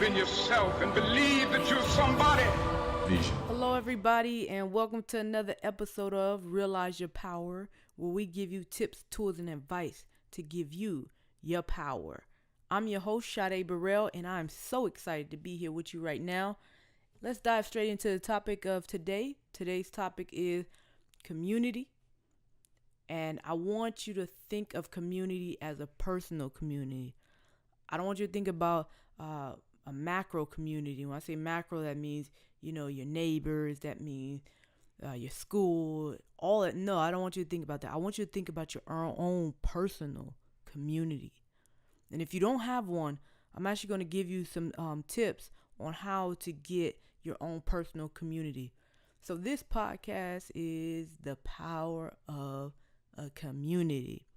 believe in yourself and believe that you're somebody. Vision. Hello, everybody, and welcome to another episode of Realize Your Power, where we give you tips, tools, and advice to give you your power. I'm your host, Sade Burrell, and I'm so excited to be here with you right now. Let's dive straight into the topic of today. Today's topic is community, and I want you to think of community as a personal community. I don't want you to think about a macro community. When I say macro, that means, your neighbors, that means your school, all that. No, I don't want you to think about that. I want you to think about your own personal community. And if you don't have one, I'm actually going to give you some tips on how to get your own personal community. So this podcast is the power of a community.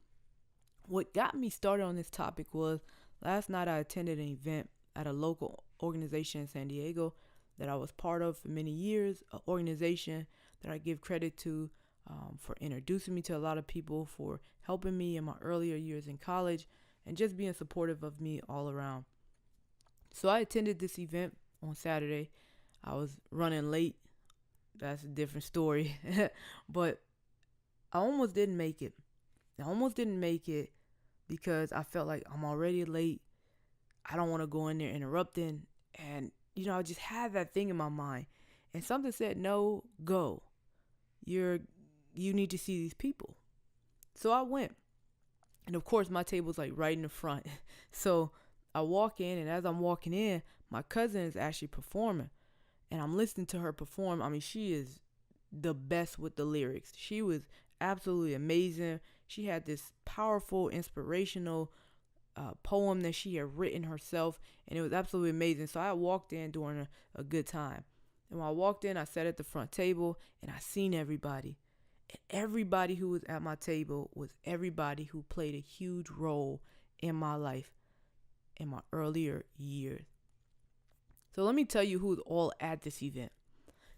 What got me started on this topic was last night I attended an event at a local organization in San Diego that I was part of for many years, an organization that I give credit to for introducing me to a lot of people, for helping me in my earlier years in college, and just being supportive of me all around. So I attended this event on Saturday. I was running late. That's a different story. But I almost didn't make it. Because I felt like I'm already late. I don't want to go in there interrupting. And, I just had that thing in my mind. And something said, no, go. You need to see these people. So I went. And of course, my table's like right in the front. So I walk in, and as I'm walking in, my cousin is actually performing. And I'm listening to her perform. I mean, she is the best with the lyrics. She was absolutely amazing. She had this powerful, inspirational poem that she had written herself, and it was absolutely amazing. So I walked in during a good time. And when I walked in, I sat at the front table, and I seen everybody. And everybody who was at my table was everybody who played a huge role in my life in my earlier years. So let me tell you who's all at this event.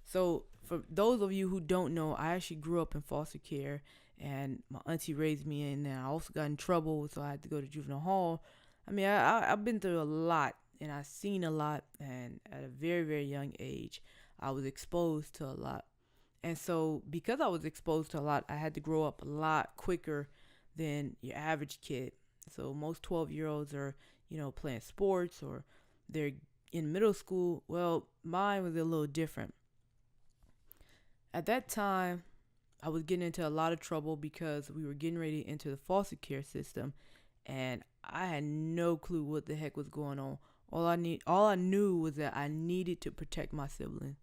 So for those of you who don't know, I actually grew up in foster care, and my auntie raised me, and I also got in trouble, so I had to go to juvenile hall. I mean, I've been through a lot, and I've seen a lot, and at a very, very young age, I was exposed to a lot. And so because I was exposed to a lot, I had to grow up a lot quicker than your average kid. So most 12-year-olds are, playing sports, or they're in middle school. Well, mine was a little different. At that time, I was getting into a lot of trouble because we were getting ready to enter the foster care system, and I had no clue what the heck was going on. All I knew was that I needed to protect my siblings.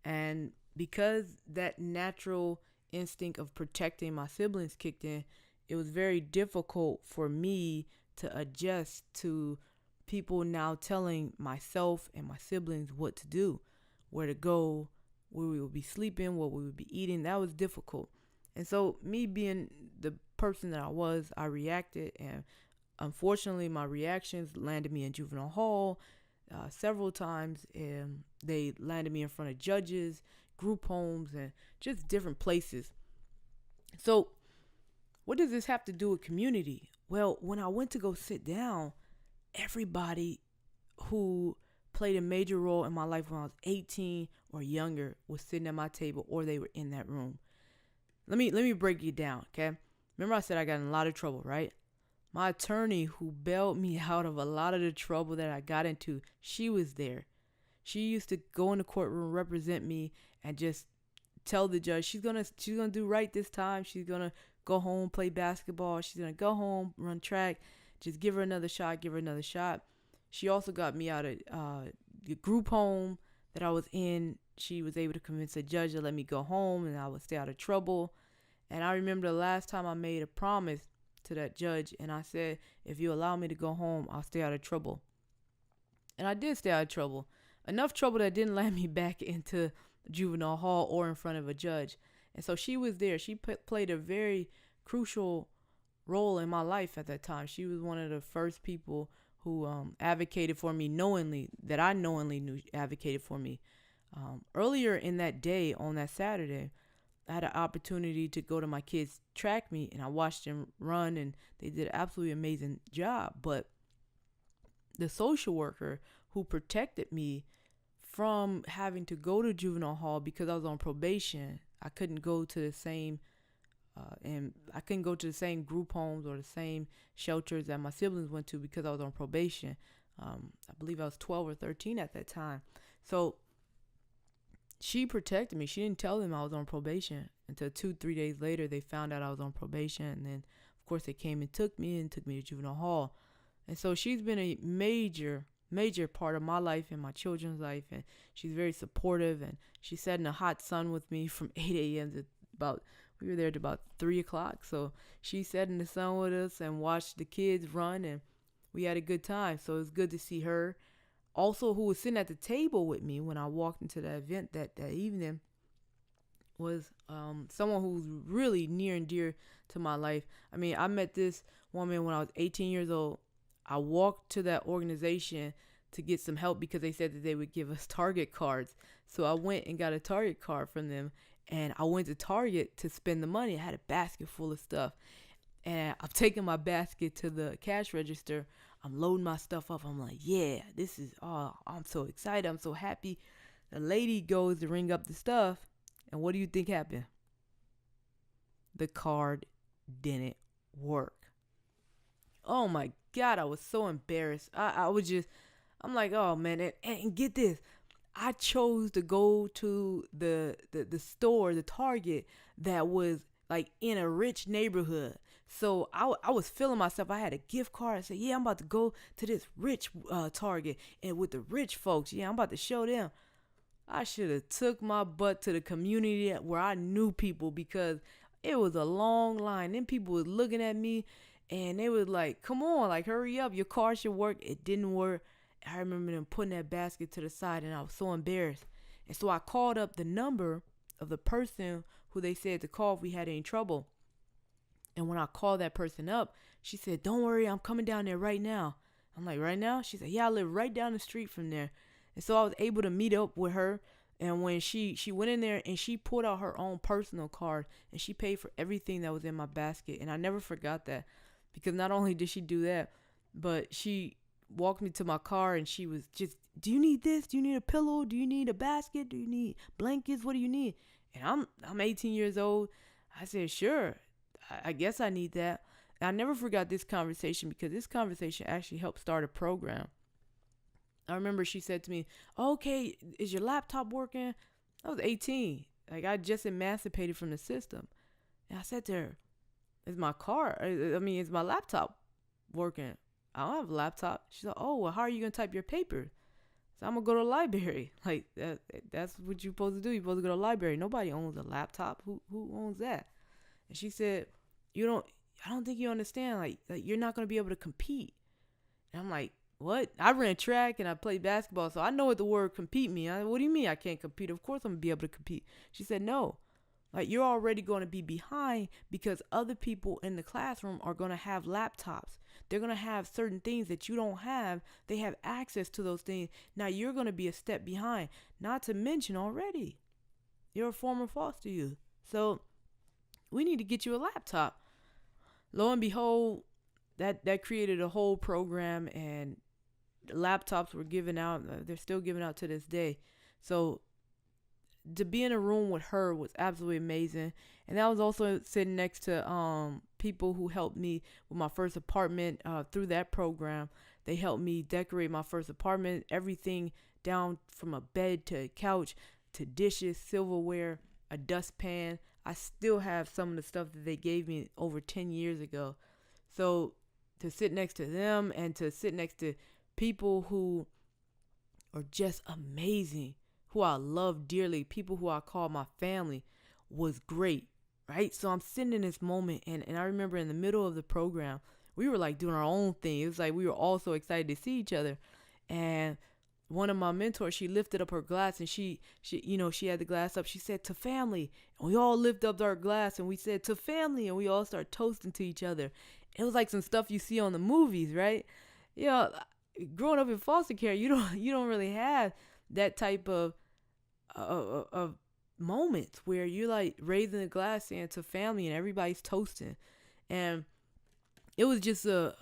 And because that natural instinct of protecting my siblings kicked in, it was very difficult for me to adjust to people now telling myself and my siblings what to do, where to go, where we would be sleeping, what we would be eating. That was difficult. And so me being the person that I reacted, and unfortunately my reactions landed me in juvenile hall several times, and they landed me in front of judges, group homes, and just different places. So what does this have to do with community? Well, when I went to go sit down, everybody who played a major role in my life when I was 18 or younger was sitting at my table, or they were in that room. Let me break you down, okay? Remember I said I got in a lot of trouble, right? My attorney, who bailed me out of a lot of the trouble that I got into, she was there. She used to go in the courtroom, represent me, and just tell the judge she's gonna do right this time. She's gonna go home, play basketball. She's gonna go home, run track. Just give her another shot. She also got me out of the group home that I was in. She was able to convince the judge to let me go home, and I would stay out of trouble. And I remember the last time I made a promise to that judge, and I said, if you allow me to go home, I'll stay out of trouble. And I did stay out of trouble. Enough trouble that didn't land me back into juvenile hall or in front of a judge. And so she was there. She played a very crucial role in my life at that time. She was one of the first people who advocated for me knowingly, that I knowingly knew advocated for me. Earlier in that day, on that Saturday, I had an opportunity to go to my kids' track meet, and I watched them run, and they did an absolutely amazing job. But the social worker who protected me from having to go to juvenile hall because I was on probation. I couldn't go to the same and I couldn't go to the same group homes or the same shelters that my siblings went to because I was on probation. I believe I was 12 or 13 at that time. So she protected me. She didn't tell them I was on probation until 2-3 days later. They found out I was on probation, and then of course they came and took me to juvenile hall. And so she's been a major part of my life and my children's life, and she's very supportive. And she sat in the hot sun with me from 8 a.m. to we were there to about 3 o'clock. So she sat in the sun with us and watched the kids run, and we had a good time. So it was good to see her. Also, who was sitting at the table with me when I walked into that event that evening was someone who's really near and dear to my life. I mean, I met this woman when I was 18 years old. I walked to that organization to get some help because they said that they would give us Target cards. So I went and got a Target card from them, and I went to Target to spend the money. I had a basket full of stuff, and I'm taking my basket to the cash register. I'm loading my stuff up. I'm like, yeah, I'm so excited. I'm so happy. The lady goes to ring up the stuff, and what do you think happened? The card didn't work. Oh my God, I was so embarrassed. I'm like, oh man, and get this. I chose to go to the store, the Target, that was like in a rich neighborhood. So I was feeling myself. I had a gift card. I said, yeah, I'm about to go to this rich Target and with the rich folks. Yeah, I'm about to show them. I should have took my butt to the community where I knew people, because it was a long line. Then people was looking at me and they was like, come on, like, hurry up. Your car should work. It didn't work. I remember them putting that basket to the side, and I was so embarrassed. And so I called up the number of the person who they said to call if we had any trouble. And when I called that person up, she said, don't worry, I'm coming down there right now. I'm like, right now? She said, yeah, I live right down the street from there. And so I was able to meet up with her. And when she went in there and she pulled out her own personal card and she paid for everything that was in my basket. And I never forgot that, because not only did she do that, but she walked me to my car and she was just, do you need this? Do you need a pillow? Do you need a basket? Do you need blankets? What do you need? And I'm 18 years old. I said, sure, I guess I need that. And I never forgot this conversation, because this conversation actually helped start a program. I remember she said to me, okay, is your laptop working? I was 18. Like, I just emancipated from the system. And I said to her, is my laptop working? I don't have a laptop. She's like, oh, well, how are you going to type your paper? So I'm going to go to the library. Like, that's what you're supposed to do. You're supposed to go to the library. Nobody owns a laptop. Who owns that? And she said, I don't think you understand. Like you're not going to be able to compete. And I'm like, what? I ran track and I played basketball, so I know what the word compete means. What do you mean I can't compete? Of course I'm going to be able to compete. She said, no. Like, you're already going to be behind because other people in the classroom are going to have laptops. They're going to have certain things that you don't have. They have access to those things. Now you're going to be a step behind. Not to mention, already, you're a former foster youth. So we need to get you a laptop. Lo and behold, that created a whole program, and laptops were given out. They're still given out to this day. So to be in a room with her was absolutely amazing. And that was also sitting next to people who helped me with my first apartment through that program. They helped me decorate my first apartment, everything down from a bed to a couch to dishes, silverware, a dustpan. I still have some of the stuff that they gave me over 10 years ago. So to sit next to them and to sit next to people who are just amazing, who I love dearly, people who I call my family, was great, right? So I'm sitting in this moment, and I remember in the middle of the program, we were like doing our own thing. It was like we were all so excited to see each other. And one of my mentors, she lifted up her glass, and she had the glass up. She said, to family. And we all lifted up our glass and we said, to family. And we all started toasting to each other. It was like some stuff you see on the movies, right? Growing up in foster care, you don't really have that type of moments where you're like raising a glass saying to family and everybody's toasting. And it was just an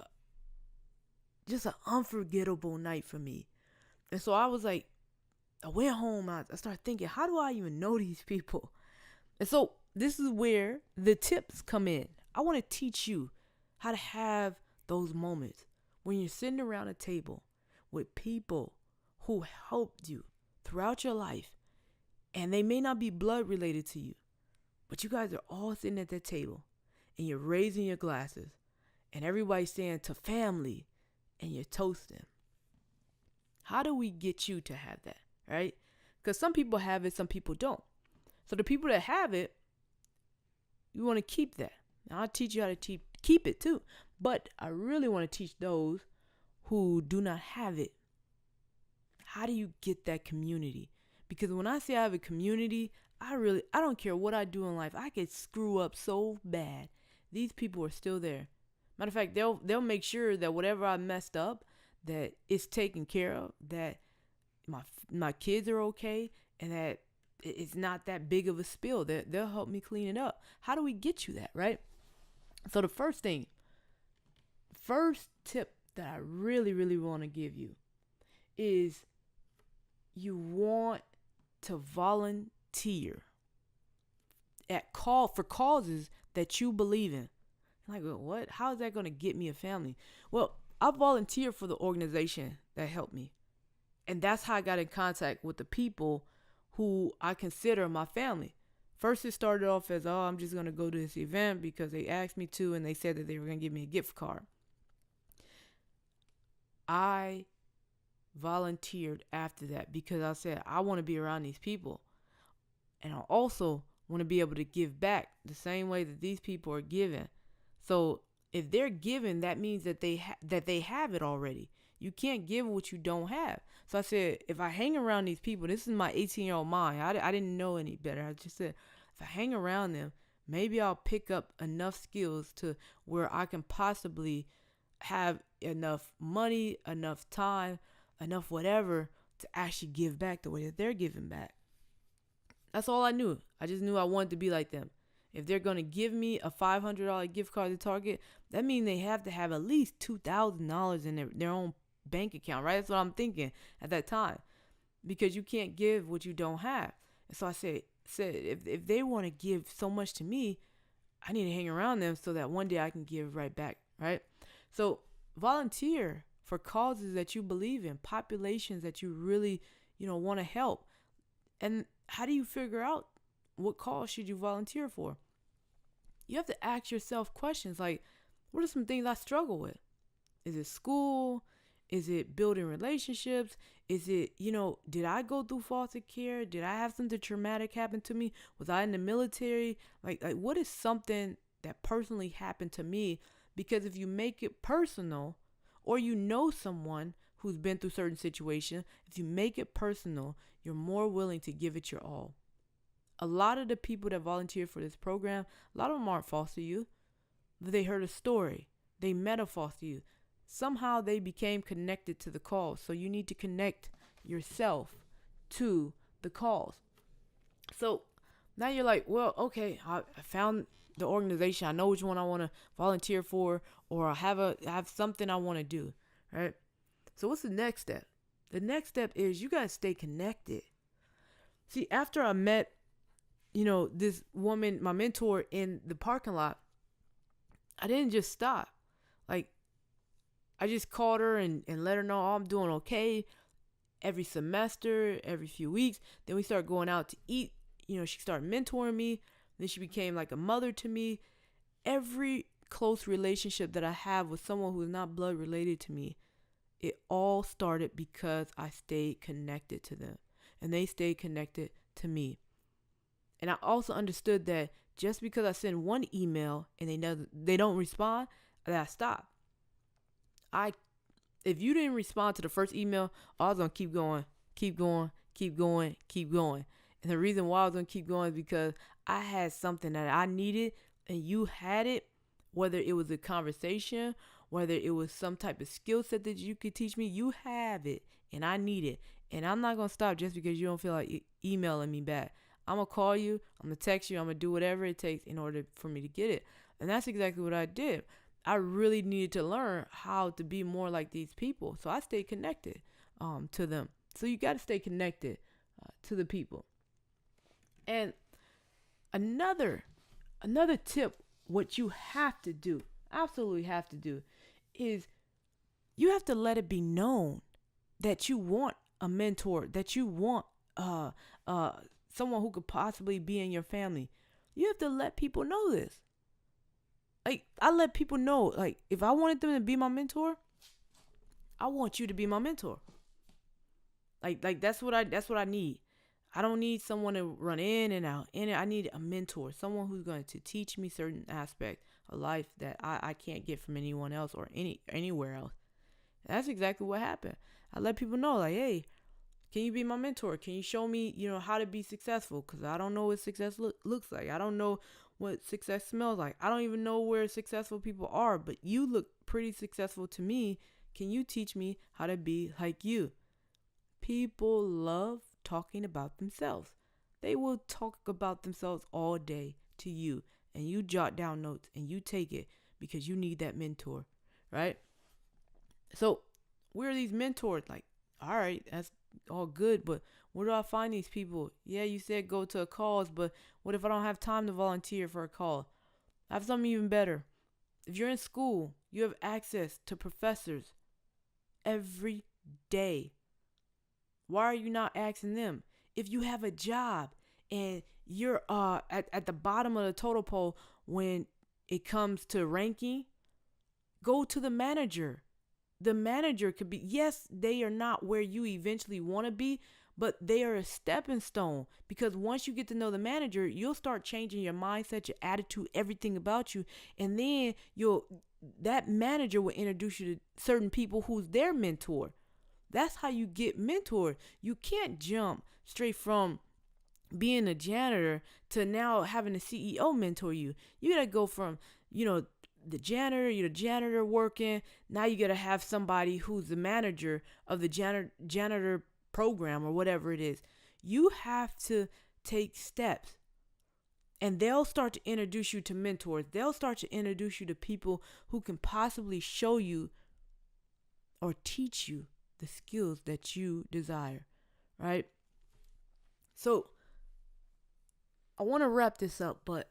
unforgettable night for me. And so I was like, I went home. I started thinking, how do I even know these people? And so this is where the tips come in. I want to teach you how to have those moments when you're sitting around a table with people who helped you throughout your life, and they may not be blood related to you, but you guys are all sitting at that table and you're raising your glasses and everybody's saying to family and you're toasting. How do we get you to have that, right? Because some people have it, some people don't. So the people that have it, you want to keep that. Now, I'll teach you how to keep it too. But I really want to teach those who do not have it. How do you get that community? Because when I say I have a community, I don't care what I do in life. I could screw up so bad. These people are still there. Matter of fact, they'll make sure that whatever I messed up, that it's taken care of, that my kids are okay, and that it's not that big of a spill. They'll help me clean it up. How do we get you that, right? So the first tip that I really, really want to give you is you want to volunteer for causes that you believe in. I'm like, well, what? How is that going to get me a family? Well, I volunteered for the organization that helped me. And that's how I got in contact with the people who I consider my family. First, it started off as, I'm just going to go to this event because they asked me to, and they said that they were going to give me a gift card. I volunteered after that because I said, I want to be around these people. And I also want to be able to give back the same way that these people are giving. So if they're giving, that means that they have it already. You can't give what you don't have. So I said, if I hang around these people, this is my 18-year-old mind. I didn't know any better. I just said, if I hang around them, maybe I'll pick up enough skills to where I can possibly have enough money, enough time, enough whatever to actually give back the way that they're giving back. That's all I knew. I just knew I wanted to be like them. If they're going to give me a $500 gift card to Target, that means they have to have at least $2,000 in their own bank account, right? That's what I'm thinking at that time, because you can't give what you don't have. And so I said if they want to give so much to me, I need to hang around them so that one day I can give right back, right? So volunteer for causes that you believe in, populations that you really, want to help. And how do you figure out what cause should you volunteer for? You have to ask yourself questions like, what are some things I struggle with? Is it school? Is it building relationships? Is it, did I go through foster care? Did I have something traumatic happen to me? Was I in the military? Like what is something that personally happened to me? Because if you make it personal, or someone who's been through certain situations, if you make it personal, you're more willing to give it your all. A lot of the people that volunteer for this program, a lot of them aren't foster youth, but they heard a story. They met a foster youth. Somehow they became connected to the cause. So you need to connect yourself to the cause. So now you're like, well, okay, I found the organization. I know which one I want to volunteer for, or I have something I want to do, right? So what's the next step? The next step is you got to stay connected. See, after I met, this woman, my mentor, in the parking lot, I didn't just stop. Like, I just called her and let her know, I'm doing okay. Every semester, every few weeks. Then we started going out to eat. She started mentoring me. Then she became like a mother to me. Every close relationship that I have with someone who is not blood related to me, it all started because I stayed connected to them. And they stayed connected to me. And I also understood that just because I send one email and they don't respond, that I stop. If you didn't respond to the first email, I was going to keep going. And the reason why I was going to keep going is because I had something that I needed and you had it, whether it was a conversation, whether it was some type of skill set that you could teach me, you have it and I need it. And I'm not going to stop just because you don't feel like emailing me back. I'm going to call you, I'm going to text you, I'm going to do whatever it takes in order for me to get it. And that's exactly what I did. I really needed to learn how to be more like these people. So I stayed connected to them. So you got to stay connected to the people. And another tip, what you have to do, absolutely have to do, is you have to let it be known that you want a mentor, that you want someone who could possibly be in your family. You have to let people know this. Like, I let people know, like, if I wanted them to be my mentor, I want you to be my mentor. Like that's what I need. I don't need someone to run in and out. I need a mentor, someone who's going to teach me certain aspects of life that I can't get from anyone else or anywhere else. And that's exactly what happened. I let people know, like, hey, can you be my mentor? Can you show me, how to be successful? Because I don't know what success looks like. I don't know what success smells like. I don't even know where successful people are, but you look pretty successful to me. Can you teach me how to be like you? People love talking about themselves. They will talk about themselves all day to you, and you jot down notes and you take it because you need that mentor, right? So where are these mentors? Like, all right, that's all good, but where do I find these people? Yeah, you said go to a cause, but what if I don't have time to volunteer for a call? I have something even better. If you're in school, you have access to professors every day. Why are you not asking them? If you have a job and you're at the bottom of the total pole when it comes to ranking, go to the manager. The manager could be, yes, they are not where you eventually want to be, but they are a stepping stone, because once you get to know the manager, you'll start changing your mindset, your attitude, everything about you. And then that manager will introduce you to certain people who's their mentor. That's how you get mentored. You can't jump straight from being a janitor to now having a CEO mentor you. You got to go from, the janitor working. Now you got to have somebody who's the manager of the janitor program or whatever it is. You have to take steps, and they'll start to introduce you to mentors. They'll start to introduce you to people who can possibly show you or teach you the skills that you desire, right? So I want to wrap this up, but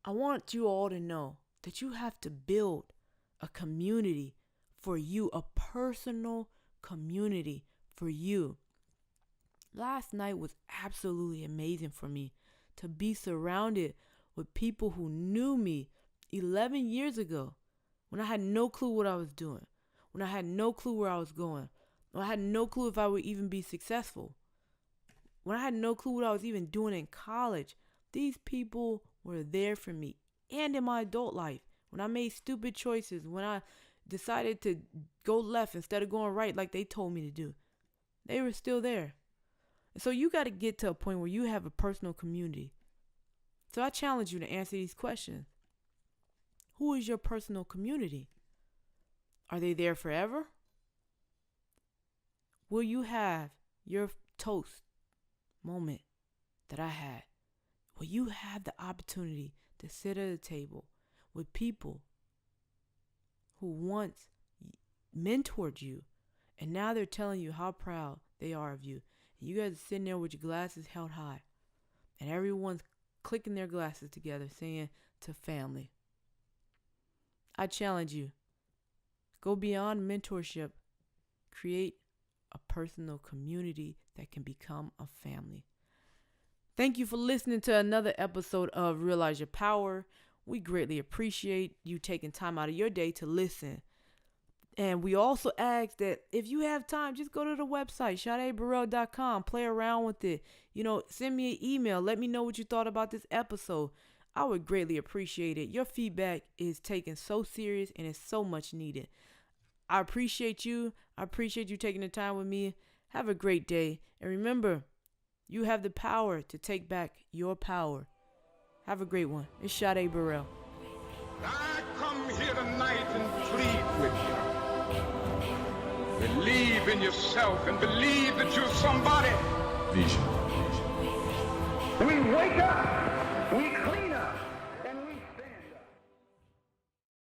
I want you all to know that you have to build a community for you, a personal community for you. Last night was absolutely amazing for me to be surrounded with people who knew me 11 years ago when I had no clue what I was doing, when I had no clue where I was going, when I had no clue if I would even be successful, when I had no clue what I was even doing in college. These people were there for me, and in my adult life, when I made stupid choices, when I decided to go left instead of going right like they told me to do, they were still there. And so you got to get to a point where you have a personal community. So I challenge you to answer these questions. Who is your personal community? Are they there forever? Will you have your toast moment that I had? Will you have the opportunity to sit at a table with people who once mentored you, and now they're telling you how proud they are of you? And you guys are sitting there with your glasses held high, and everyone's clicking their glasses together saying to family. I challenge you. Go beyond mentorship. Create a personal community that can become a family. Thank you for listening to another episode of Realize Your Power. We greatly appreciate you taking time out of your day to listen. And we also ask that if you have time, just go to the website, SadeBurrell.com. Play around with it. Send me an email. Let me know what you thought about this episode. I would greatly appreciate it. Your feedback is taken so serious and is so much needed. I appreciate you. I appreciate you taking the time with me. Have a great day. And remember, you have the power to take back your power. Have a great one. It's Sade Burrell. I come here tonight and plead with you. Believe in yourself and believe that you're somebody. Vision. We wake up